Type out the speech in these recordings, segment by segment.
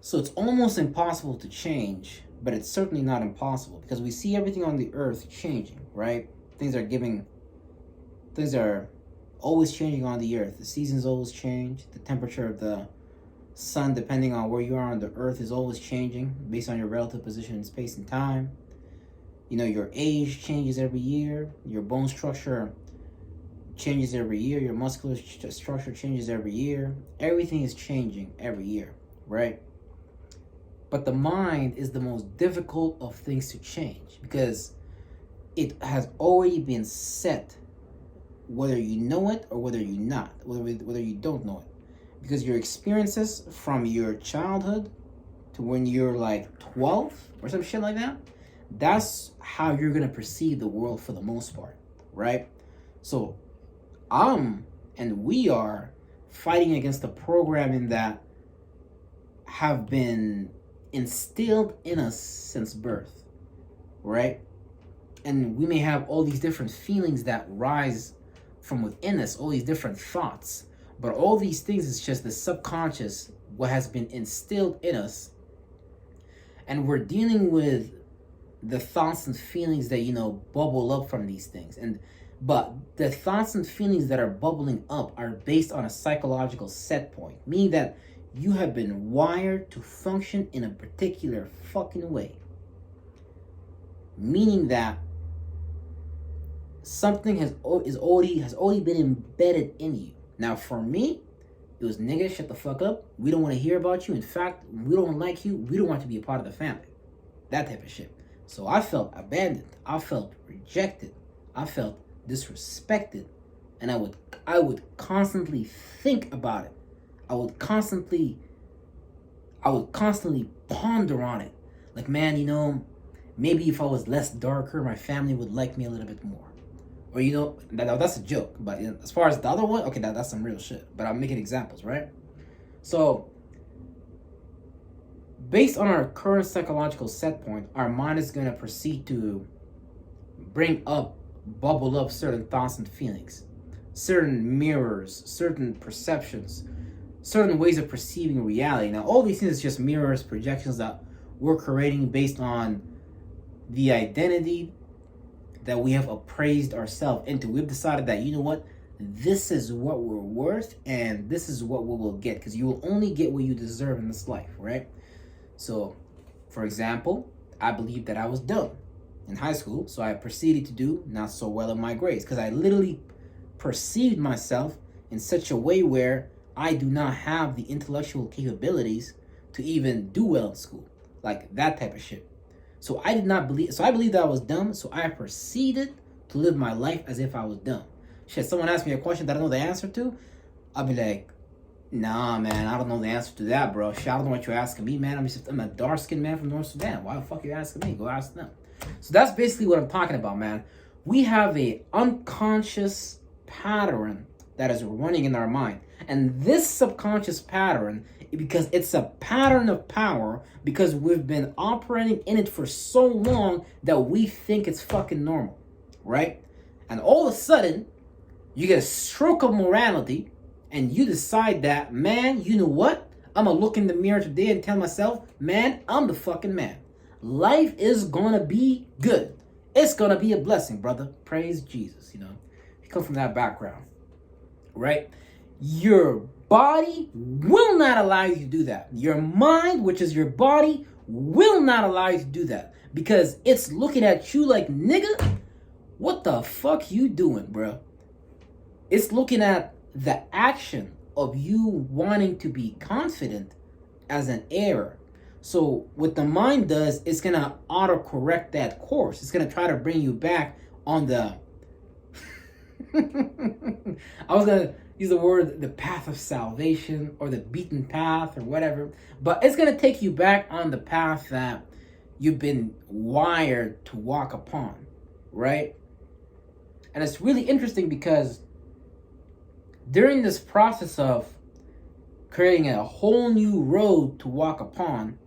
So it's almost impossible to change, but it's certainly not impossible because we see everything on the earth changing, right? Things are giving, things are always changing on the earth. The seasons always change. The temperature of the sun, depending on where you are on the earth, is always changing based on your relative position in space and time. You know, your age changes every year. Your bone structure changes every year. Your muscular structure changes every year. Everything is changing every year, right? But the mind is the most difficult of things to change because it has already been set, whether you know it or whether you not, whether you don't know it. Because your experiences from your childhood to when you're like 12 or some shit like that, that's how you're gonna perceive the world for the most part, right? So and we are fighting against the programming that have been instilled in us since birth, right? And we may have all these different feelings that rise from within us, all these different thoughts, but all these things is just the subconscious, what has been instilled in us, and we're dealing with the thoughts and feelings that bubble up from these things. But the thoughts and feelings that are bubbling up are based on a psychological set point, meaning that you have been wired to function in a particular fucking way. Meaning that something has already been embedded in you. Now for me, it was, nigga, shut the fuck up. We don't want to hear about you. In fact, we don't like you. We don't want to be a part of the family. That type of shit. So I felt abandoned. I felt rejected. I felt disrespected. And I would constantly think about it. I would constantly ponder on it. Like, man, maybe if I was less darker, my family would like me a little bit more. Or, that's a joke. But as far as the other one, okay, that's some real shit. But I'm making examples, right? So, based on our current psychological set point, our mind is going to proceed to bubble up certain thoughts and feelings, certain mirrors, certain perceptions, certain ways of perceiving reality. Now, all these things is just mirrors, projections that we're creating based on the identity that we have appraised ourselves into. We've decided that, you know what, this is what we're worth and this is what we will get, because you will only get what you deserve in this life, right? So, for example, I believed that I was dumb in high school, so I proceeded to do not so well in my grades because I literally perceived myself in such a way where I do not have the intellectual capabilities to even do well in school, like that type of shit. So I believed that I was dumb, so I proceeded to live my life as if I was dumb. Shit, someone asked me a question that I don't know the answer to, I'll be like, nah, man, I don't know the answer to that, bro. Shit, I don't know what you're asking me, man. I'm a dark-skinned man from North Sudan. Why the fuck are you asking me? Go ask them. So that's basically what I'm talking about, man. We have a unconscious pattern that is running in our mind. And this subconscious pattern, because it's a pattern of power, because we've been operating in it for so long that we think it's fucking normal, right? And all of a sudden, you get a stroke of morality, and you decide that, man, you know what? I'm gonna look in the mirror today and tell myself, man, I'm the fucking man. Life is gonna be good. It's gonna be a blessing, brother. Praise Jesus, You come from that background, right? Your body will not allow you to do that. Your mind, which is your body, will not allow you to do that. Because it's looking at you like, nigga, what the fuck you doing, bro? It's looking at the action of you wanting to be confident as an error. So what the mind does, it's going to auto-correct that course. It's going to try to bring you back on the... I was going to use the word the path of salvation or the beaten path or whatever. But it's going to take you back on the path that you've been wired to walk upon, right? And it's really interesting because during this process of creating a whole new road to walk upon,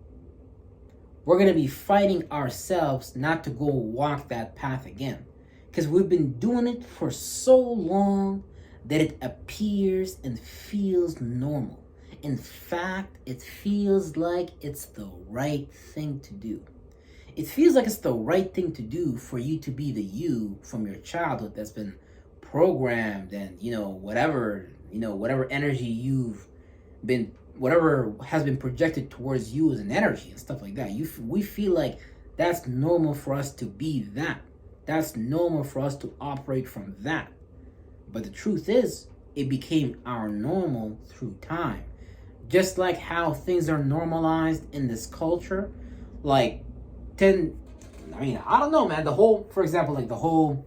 we're going to be fighting ourselves not to go walk that path again. Because we've been doing it for so long that it appears and feels normal. in fact, it feels like it's the right thing to do. It feels like it's the right thing to do for you to be the you from your childhood that's been programmed, and whatever energy you've been, whatever has been projected towards you as an energy and stuff like that. We feel like that's normal for us to be that. That's normal for us to operate from that. But the truth is, it became our normal through time. Just like how things are normalized in this culture, like I don't know, man. For example, like the whole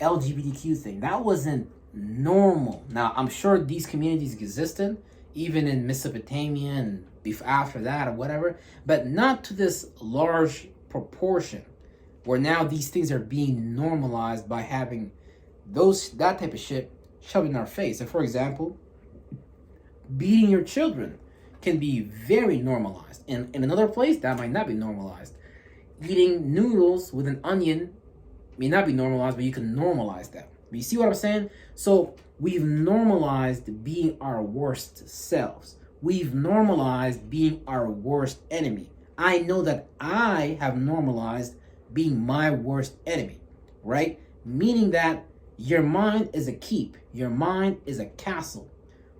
LGBTQ thing, that wasn't normal. Now, I'm sure these communities existed, even in Mesopotamia and after that or whatever, but not to this large proportion, where now these things are being normalized by having that type of shit shoved in our face. So, for example, beating your children can be very normalized. And in another place, that might not be normalized. Eating noodles with an onion may not be normalized, but you can normalize that. But you see what I'm saying? So we've normalized being our worst selves. We've normalized being our worst enemy. I know that I have normalized being my worst enemy, right? Meaning that your mind is a keep. Your mind is a castle.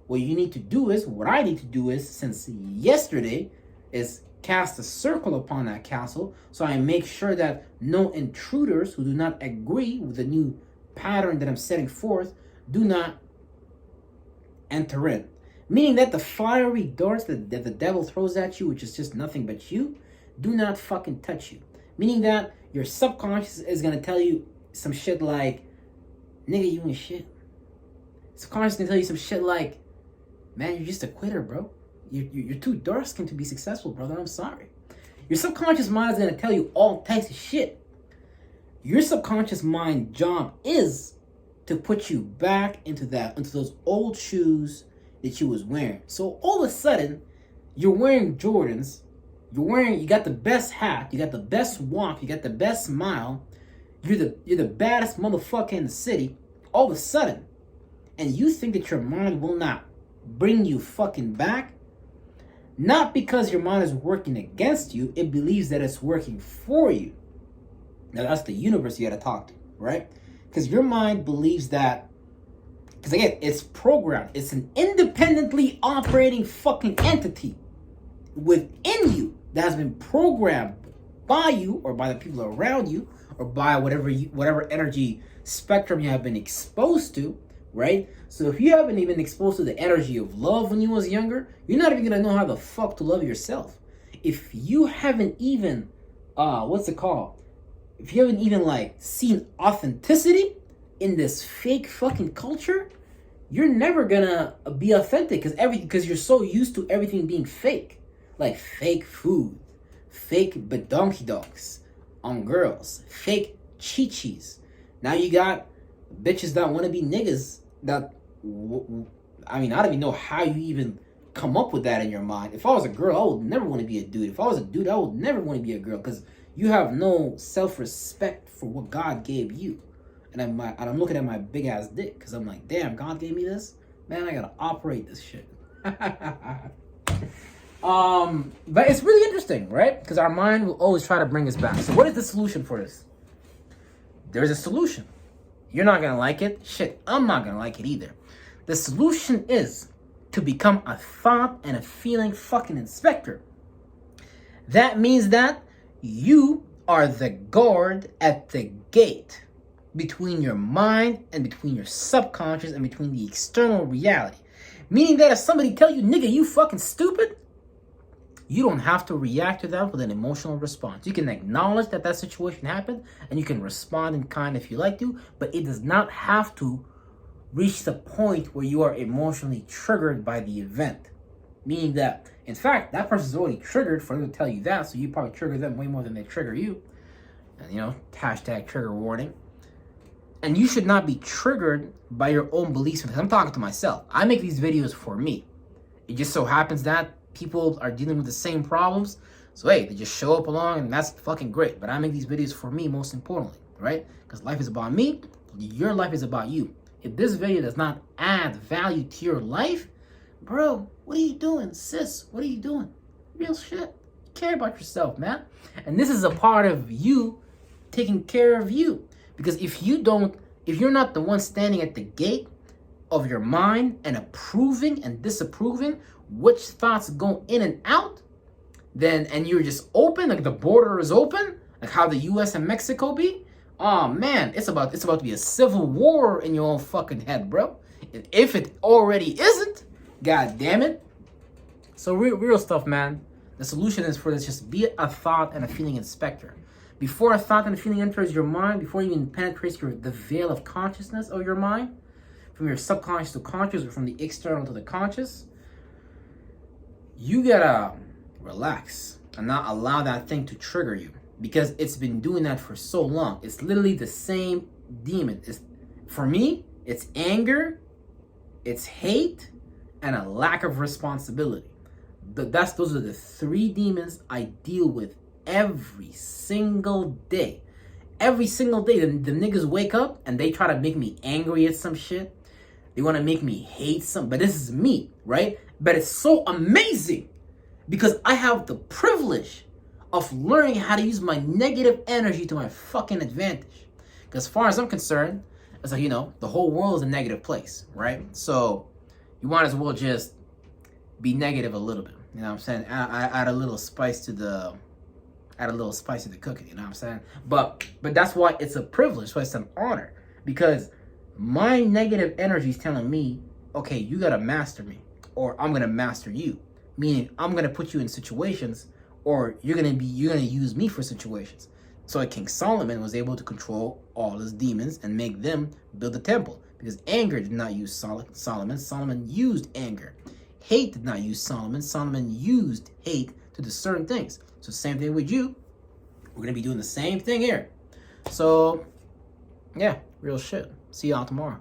What I need to do is, since yesterday, is cast a circle upon that castle, so I make sure that no intruders who do not agree with the new pattern that I'm setting forth do not enter in. Meaning that the fiery darts that the devil throws at you, which is just nothing but you, do not fucking touch you. Meaning that your subconscious is going to tell you some shit like, nigga, you ain't shit. Subconscious going to tell you some shit like, man, you're just a quitter, bro. You're too dark-skinned to be successful, brother. I'm sorry. Your subconscious mind is going to tell you all types of shit. Your subconscious mind job is to put you back into those old shoes that you was wearing. So all of a sudden, you're wearing Jordans. You got the best hat. You got the best walk. You got the best smile. You're the baddest motherfucker in the city. All of a sudden, and you think that your mind will not bring you fucking back. Not because your mind is working against you, it believes that it's working for you. Now that's the universe you gotta talk to, right? Because your mind believes that, because again, it's programmed. It's an independently operating fucking entity within you that has been programmed by you or by the people around you or by whatever energy spectrum you have been exposed to, right? So if you haven't even exposed to the energy of love when you was younger, you're not even gonna know how the fuck to love yourself. If you haven't even, if you haven't even like seen authenticity in this fake fucking culture, you're never gonna be authentic because you're so used to everything being fake. Like fake food, fake badonkey dogs on girls, fake chi-chis. Now you got bitches that want to be niggas that, I don't even know how you even come up with that in your mind. If I was a girl, I would never want to be a dude. If I was a dude, I would never want to be a girl because you have no self-respect for what God gave you. And I'm looking at my big ass dick because I'm like, damn, God gave me this? Man, I gotta operate this shit. But it's really interesting, right? Because our mind will always try to bring us back. So what is the solution for this? There's a solution. You're not gonna like it. Shit, I'm not gonna like it either. The solution is to become a thought and a feeling fucking inspector. That means that you are the guard at the gate between your mind and between your subconscious and between the external reality. Meaning that if somebody tell you, nigga, you fucking stupid, you don't have to react to that with an emotional response. You can acknowledge that situation happened and you can respond in kind if you like to, but it does not have to reach the point where you are emotionally triggered by the event. Meaning that, in fact, that person's already triggered for them to tell you that, so you probably trigger them way more than they trigger you. And, hashtag trigger warning. And you should not be triggered by your own beliefs, because I'm talking to myself. I make these videos for me. It just so happens that people are dealing with the same problems. So, hey, they just show up along and that's fucking great. But I make these videos for me, most importantly, right? Because life is about me. Your life is about you. If this video does not add value to your life, bro, What are you doing, sis? What are you doing? Real shit. Care about yourself, man. And this is a part of you taking care of you. Because if you're not the one standing at the gate of your mind and approving and disapproving which thoughts go in and out, then, and you're just open, like the border is open, like how the US and Mexico be, oh man, it's about to be a civil war in your own fucking head, bro. If it already isn't, god damn it. So real stuff, man. The solution is for this, just be a thought and a feeling inspector. Before a thought and a feeling enters your mind, before it even penetrates the veil of consciousness of your mind, from your subconscious to conscious or from the external to the conscious, you gotta relax and not allow that thing to trigger you, because it's been doing that for so long. It's literally the same demon. For me, it's anger, it's hate, and a lack of responsibility. Those are the three demons I deal with every single day. Every single day, the niggas wake up and they try to make me angry at some shit. They want to make me hate something, but this is me, right? But it's so amazing because I have the privilege of learning how to use my negative energy to my fucking advantage. Because as far as I'm concerned, it's like, the whole world is a negative place, right? So you might as well just be negative a little bit. You know what I'm saying? Add a little spice to the cooking, you know what I'm saying? But that's why it's a privilege, so it's an honor. Because my negative energy is telling me, okay, you gotta master me, or I'm gonna master you. Meaning I'm gonna put you in situations, or you're gonna use me for situations. So King Solomon was able to control all his demons and make them build the temple. Because anger did not use Solomon. Solomon used anger. Hate did not use Solomon. Solomon used hate to do certain things. So same thing with you. We're going to be doing the same thing here. So, yeah, real shit. See y'all tomorrow.